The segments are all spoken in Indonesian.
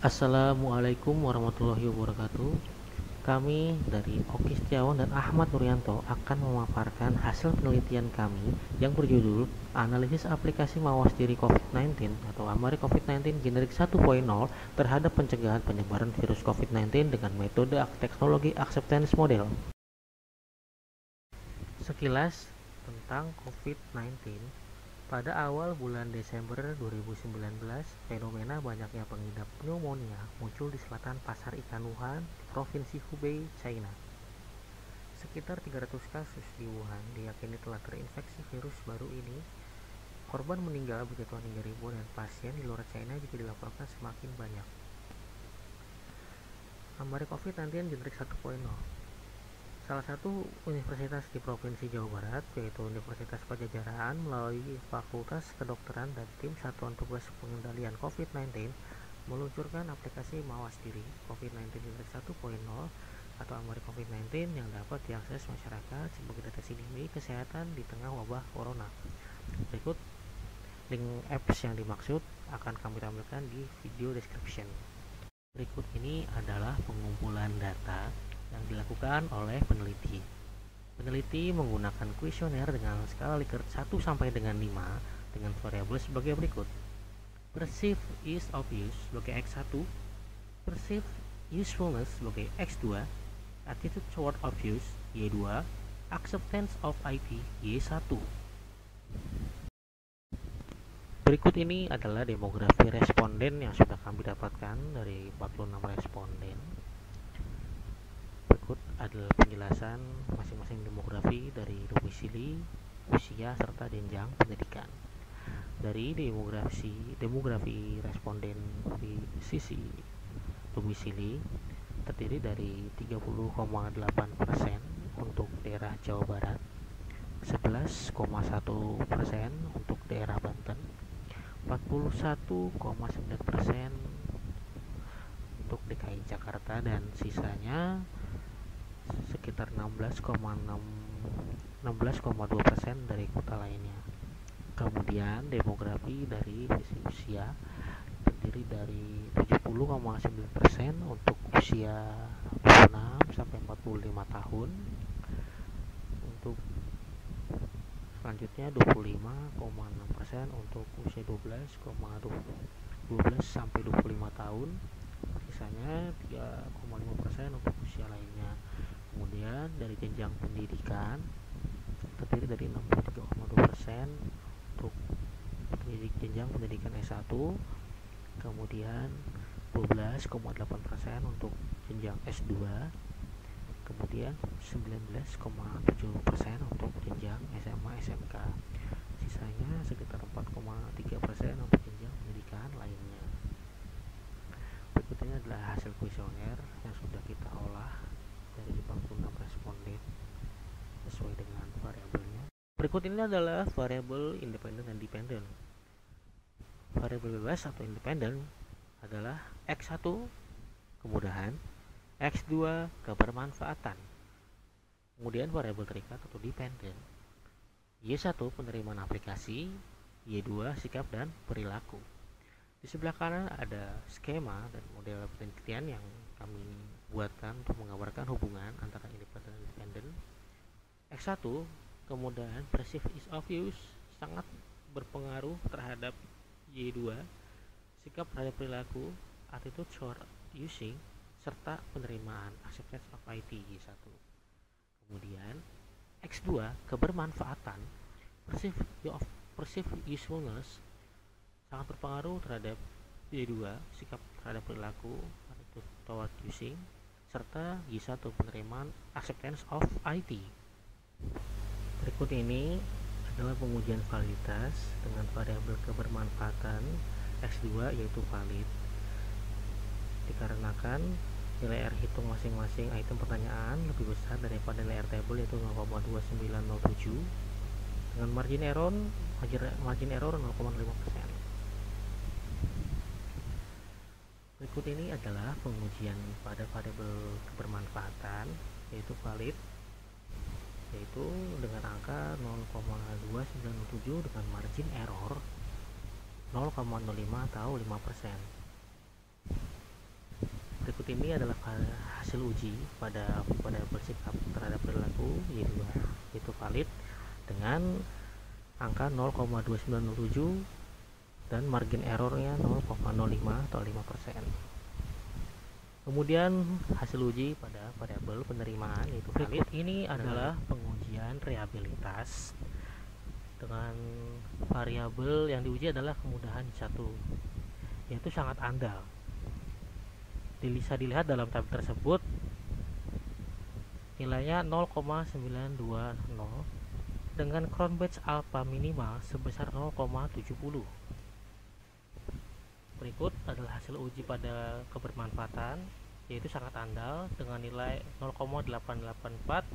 Assalamualaikum warahmatullahi wabarakatuh. Kami dari Oki Setiawan dan Ahmad Nuryanto akan memaparkan hasil penelitian kami yang berjudul Analisis Aplikasi Mawas Diri COVID-19 atau AMARI COVID-19 Generik 1.0 terhadap pencegahan penyebaran virus COVID-19 dengan metode teknologi acceptance model. Sekilas tentang COVID-19. Pada awal bulan Desember 2019, fenomena banyaknya pengidap pneumonia muncul di selatan pasar ikan Wuhan, Provinsi Hubei, China. Sekitar 300 kasus di Wuhan diyakini telah terinfeksi virus baru ini. Korban meninggal berjatuhan hingga ribuan dan pasien di luar China juga dilaporkan semakin banyak. Amari COVID-19 Generik 1.0. Salah satu universitas di Provinsi Jawa Barat, yaitu Universitas Pajajaran, melalui Fakultas Kedokteran dan tim Satuan Tugas Pengendalian COVID-19 meluncurkan aplikasi mawas diri COVID-19 Generik 1.0 atau AMARI COVID-19 yang dapat diakses masyarakat sebagai deteksi dini kesehatan di tengah wabah corona. Berikut link apps yang dimaksud akan kami tampilkan di video description. Berikut ini adalah pengumpulan data yang dilakukan oleh peneliti. Peneliti menggunakan kuesioner dengan skala Likert 1 sampai dengan 5 dengan variabel sebagai berikut. Perceived ease of use sebagai X1, perceived usefulness sebagai X2, attitude toward of use Y2, acceptance of IT Y1. Berikut ini adalah demografi responden yang sudah kami dapatkan dari 46 responden. Berikut adalah penjelasan masing-masing demografi dari domisili, usia, serta jenjang pendidikan. Dari demografi responden di sisi domisili terdiri dari 30,8% untuk daerah Jawa Barat, 11,1% untuk daerah Banten, 41,9% untuk DKI Jakarta, dan sisanya sekitar 16,2% dari kota lainnya. Kemudian demografi dari sisi usia terdiri dari 70,9% untuk usia 26 sampai 45 tahun. Untuk selanjutnya 25,6% untuk usia 12 sampai 25 tahun. Sisanya 3,5% untuk usia lainnya. Kemudian dari jenjang pendidikan terdiri dari 63,2% untuk jenjang pendidikan S1, kemudian 12,8% untuk jenjang S2, kemudian 19,7% untuk jenjang SMA SMK. Sisanya sekitar 4,3% untuk jenjang pendidikan lainnya. Berikutnya adalah hasil kuesioner yang sudah kita olah dari 46 responden sesuai dengan variabelnya. Berikut ini adalah variabel independen dan dependen. Variabel bebas atau independen adalah X1 kemudahan, X2 kebermanfaatan. Kemudian variabel terikat atau dependen, Y1 penerimaan aplikasi, Y2 sikap dan perilaku. Di sebelah kanan ada skema dan model penelitian yang kami buatkan untuk menggambarkan hubungan antara independen dan dependen. X1 kemudahan perceived ease of use sangat berpengaruh terhadap Y2, sikap terhadap perilaku, attitude toward using, serta penerimaan acceptance of IT Y1. Kemudian X2 kebermanfaatan perceived usefulness sangat berpengaruh terhadap Y2, sikap terhadap perilaku, attitude toward using, serta Y1 penerimaan acceptance of IT. Berikut ini adalah pengujian validitas dengan variabel kebermanfaatan X2 yaitu valid, dikarenakan nilai R hitung masing-masing item pertanyaan lebih besar daripada nilai R table yaitu 0,2907 dengan margin error 0,5%. Berikut ini adalah pengujian pada variabel kebermanfaatan yaitu valid, yaitu dengan angka 0,2907 dengan margin error 0,05 atau 5%. Berikut ini adalah hasil uji pada bersikap terhadap perilaku Y2 itu valid dengan angka 0,2907 dan margin errornya 0,05 atau 5%. Kemudian hasil uji pada variabel penerimaan yaitu valid. Ini adalah pengujian reliabilitas dengan variabel yang diuji adalah kemudahan satu, yaitu sangat andal. Bisa dilihat dalam tabel tersebut nilainya 0,920 dengan crown batch alpha minimal sebesar 0,70. Berikut adalah hasil uji pada kebermanfaatan yaitu sangat andal dengan nilai 0,884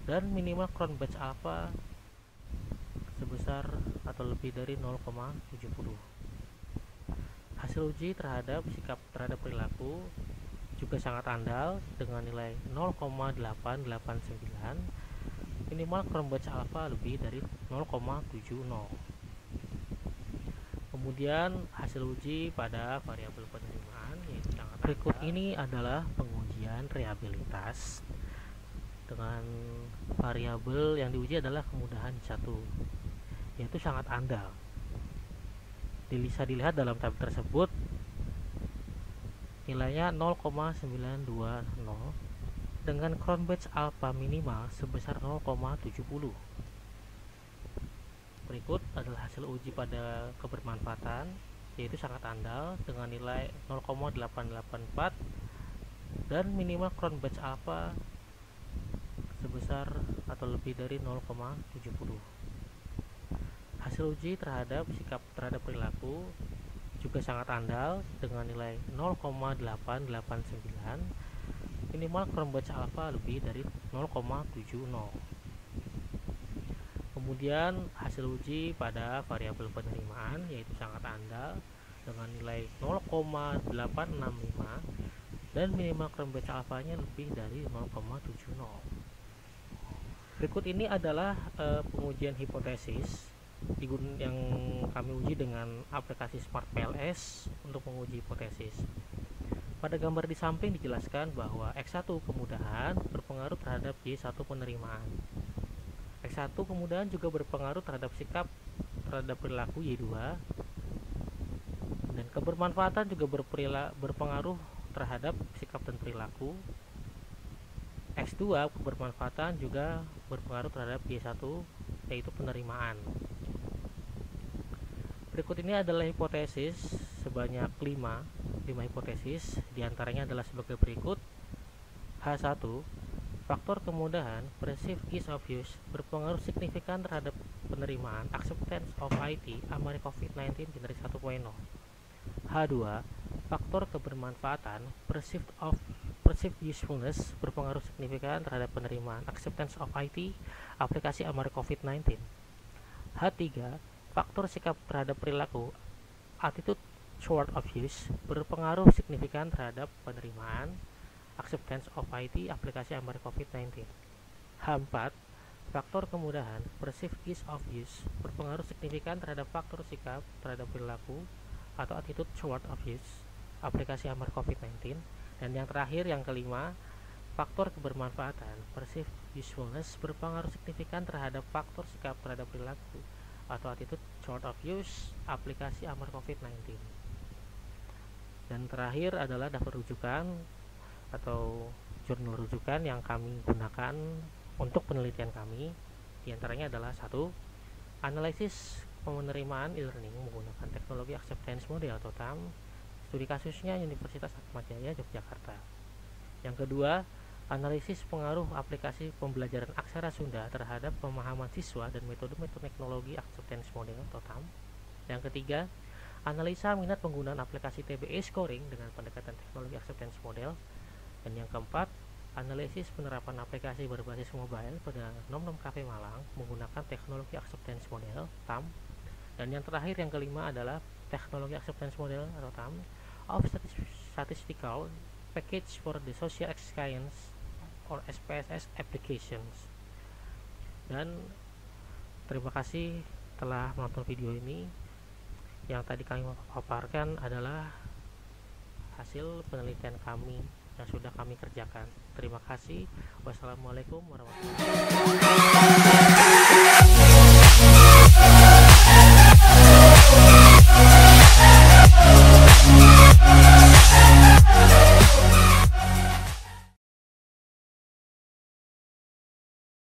dan minimal crown batch alpha sebesar atau lebih dari 0,70. Hasil uji terhadap sikap terhadap perilaku juga sangat andal dengan nilai 0,889, minimal crown batch alpha lebih dari 0,70. Kemudian hasil uji pada variabel penerimaan yaitu sangat berikut andal. Ini adalah pengujian reliabilitas dengan variabel yang diuji adalah kemudahan satu, yaitu sangat andal. Bisa dilihat dalam tabel tersebut nilainya 0,920 dengan crown batch alpha minimal sebesar 0,70. Berikut adalah hasil uji pada kebermanfaatan yaitu sangat andal dengan nilai 0,884 dan minimal crown batch alpha sebesar atau lebih dari 0,70. Hasil uji terhadap sikap terhadap perilaku juga sangat andal dengan nilai 0,889, minimal crown batch alpha lebih dari 0,70. Kemudian hasil uji pada variabel penerimaan yaitu sangat andal dengan nilai 0,865 dan minimal crown batch alpha-nya lebih dari 0,70. Berikut ini adalah pengujian hipotesis yang kami uji dengan aplikasi Smart PLS untuk menguji hipotesis. Pada gambar di samping dijelaskan bahwa X1 kemudahan berpengaruh terhadap Y1 penerimaan. X1 kemudahan juga berpengaruh terhadap sikap terhadap perilaku Y2, dan kebermanfaatan juga berpengaruh terhadap sikap dan perilaku. X2 kebermanfaatan juga berpengaruh terhadap Y1 yaitu penerimaan. Berikut ini adalah hipotesis sebanyak 5 hipotesis, diantaranya adalah sebagai berikut. H1, faktor kemudahan perceived ease of use berpengaruh signifikan terhadap penerimaan acceptance of IT AMARI COVID-19 Generik 1.0. H2, faktor kebermanfaatan perceived usefulness berpengaruh signifikan terhadap penerimaan acceptance of IT aplikasi AMARI COVID-19. H3, faktor sikap terhadap perilaku attitude toward of use berpengaruh signifikan terhadap penerimaan acceptance of IT aplikasi AMARI COVID-19. H4, faktor kemudahan perceived ease of use berpengaruh signifikan terhadap faktor sikap terhadap perilaku atau attitude toward of use aplikasi AMARI COVID-19. Dan yang terakhir, yang kelima, faktor kebermanfaatan perceived usefulness berpengaruh signifikan terhadap faktor sikap terhadap perilaku atau attitude toward of use aplikasi AMARI COVID-19. Dan terakhir adalah daftar rujukan atau jurnal rujukan yang kami gunakan untuk penelitian kami. Di antaranya adalah 1. Analisis penerimaan e-learning menggunakan teknologi acceptance model atau TAM, studi kasusnya Universitas Atma Jaya Yogyakarta. Yang kedua, analisis pengaruh aplikasi pembelajaran aksara Sunda terhadap pemahaman siswa dan metode-metode teknologi acceptance model atau TAM. Yang ketiga, analisa minat penggunaan aplikasi TBE scoring dengan pendekatan teknologi acceptance model. Dan yang keempat, analisis penerapan aplikasi berbasis mobile pada Nom Cafe Malang menggunakan teknologi acceptance model TAM. Dan yang terakhir, yang kelima adalah teknologi acceptance model atau TAM of statistical package for the social science or SPSS applications. Dan terima kasih telah menonton video ini. Yang tadi kami paparkan adalah hasil penelitian kami yang sudah kami kerjakan. Terima kasih. Wassalamualaikum warahmatullahi wabarakatuh.